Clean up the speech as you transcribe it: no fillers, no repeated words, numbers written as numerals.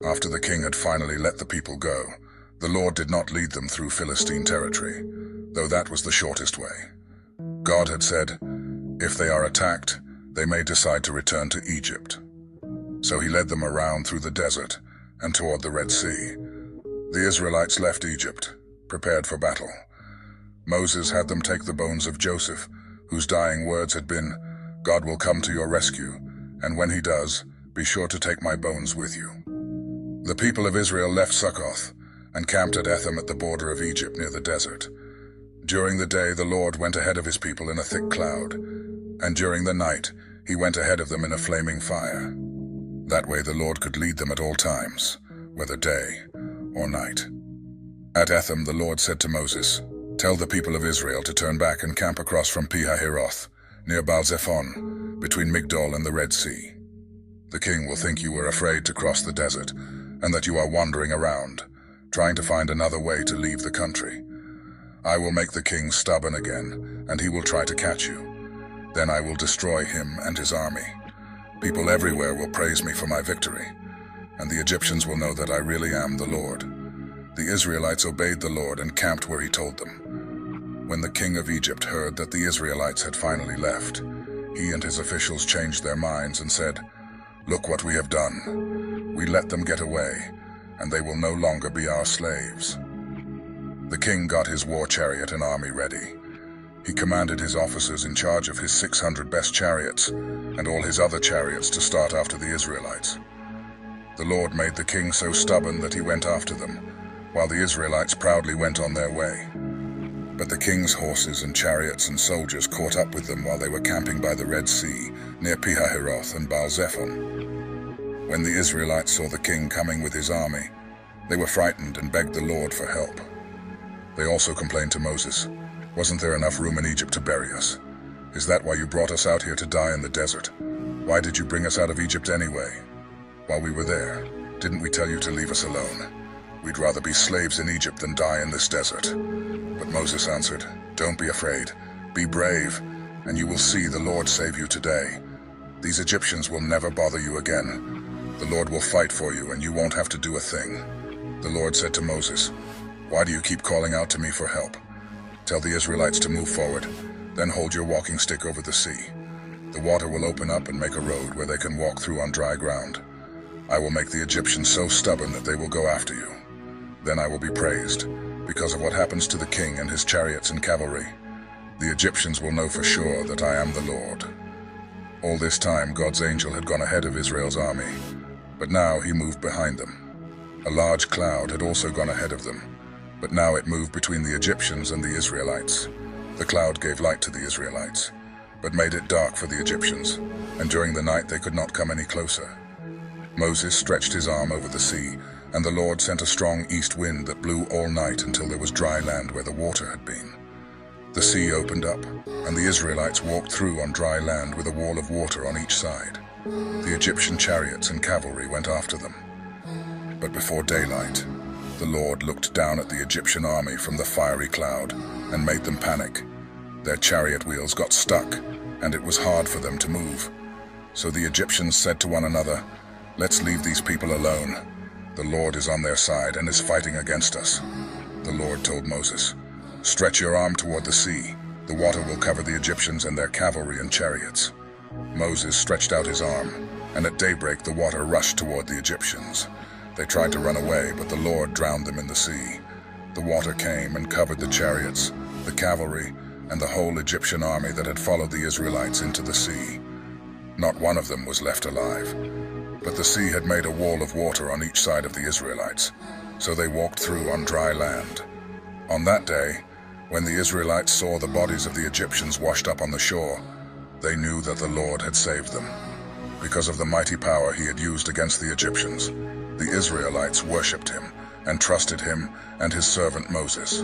After the king had finally let the people go, the Lord did not lead them through Philistine territory, though that was the shortest way. God had said, if they are attacked, they may decide to return to Egypt. So he led them around through the desert and toward the Red Sea. The Israelites left Egypt, prepared for battle. Moses had them take the bones of Joseph, whose dying words had been, God will come to your rescue, and when he does, be sure to take my bones with you. The people of Israel left Succoth and camped at Etham at the border of Egypt near the desert. During the day the Lord went ahead of his people in a thick cloud, and during the night he went ahead of them in a flaming fire. That way the Lord could lead them at all times, whether day or night. At Etham the Lord said to Moses, tell the people of Israel to turn back and camp across from Pi-hahiroth, near Baal-zephon, between Migdol and the Red Sea. The king will think you were afraid to cross the desert, and that you are wandering around, trying to find another way to leave the country. I will make the king stubborn again, and he will try to catch you. Then I will destroy him and his army. People everywhere will praise me for my victory, and the Egyptians will know that I really am the Lord. The Israelites obeyed the Lord and camped where he told them. When the king of Egypt heard that the Israelites had finally left, he and his officials changed their minds and said, look what we have done. We let them get away, and they will no longer be our slaves. The king got his war chariot and army ready. He commanded his officers in charge of his 600 best chariots and all his other chariots to start after the Israelites. The Lord made the king so stubborn that he went after them, while the Israelites proudly went on their way. But the king's horses and chariots and soldiers caught up with them while they were camping by the Red Sea, near Pi-hahiroth and Baal-zephon. When the Israelites saw the king coming with his army, they were frightened and begged the Lord for help. They also complained to Moses, wasn't there enough room in Egypt to bury us? Is that why you brought us out here to die in the desert? Why did you bring us out of Egypt anyway? While we were there, didn't we tell you to leave us alone? We'd rather be slaves in Egypt than die in this desert. But Moses answered, don't be afraid, be brave, and you will see the Lord save you today. These Egyptians will never bother you again. The Lord will fight for you and you won't have to do a thing. The Lord said to Moses, why do you keep calling out to me for help? Tell the Israelites to move forward, then hold your walking stick over the sea. The water will open up and make a road where they can walk through on dry ground. I will make the Egyptians so stubborn that they will go after you. Then I will be praised, because of what happens to the king and his chariots and cavalry. The Egyptians will know for sure that I am the Lord. All this time God's angel had gone ahead of Israel's army, but now he moved behind them. A large cloud had also gone ahead of them, but now it moved between the Egyptians and the Israelites. The cloud gave light to the Israelites, but made it dark for the Egyptians, and during the night they could not come any closer. Moses stretched his arm over the sea, and the Lord sent a strong east wind that blew all night until there was dry land where the water had been. The sea opened up, and the Israelites walked through on dry land with a wall of water on each side. The Egyptian chariots and cavalry went after them. But before daylight, the Lord looked down at the Egyptian army from the fiery cloud and made them panic. Their chariot wheels got stuck, and it was hard for them to move. So the Egyptians said to one another, let's leave these people alone. The Lord is on their side and is fighting against us. The Lord told Moses, stretch your arm toward the sea. The water will cover the Egyptians and their cavalry and chariots. Moses stretched out his arm, and at daybreak the water rushed toward the Egyptians. They tried to run away, but the Lord drowned them in the sea. The water came and covered the chariots, the cavalry, and the whole Egyptian army that had followed the Israelites into the sea. Not one of them was left alive. But the sea had made a wall of water on each side of the Israelites, so they walked through on dry land. On that day, when the Israelites saw the bodies of the Egyptians washed up on the shore, they knew that the Lord had saved them. Because of the mighty power he had used against the Egyptians, the Israelites worshipped him and trusted him and his servant Moses.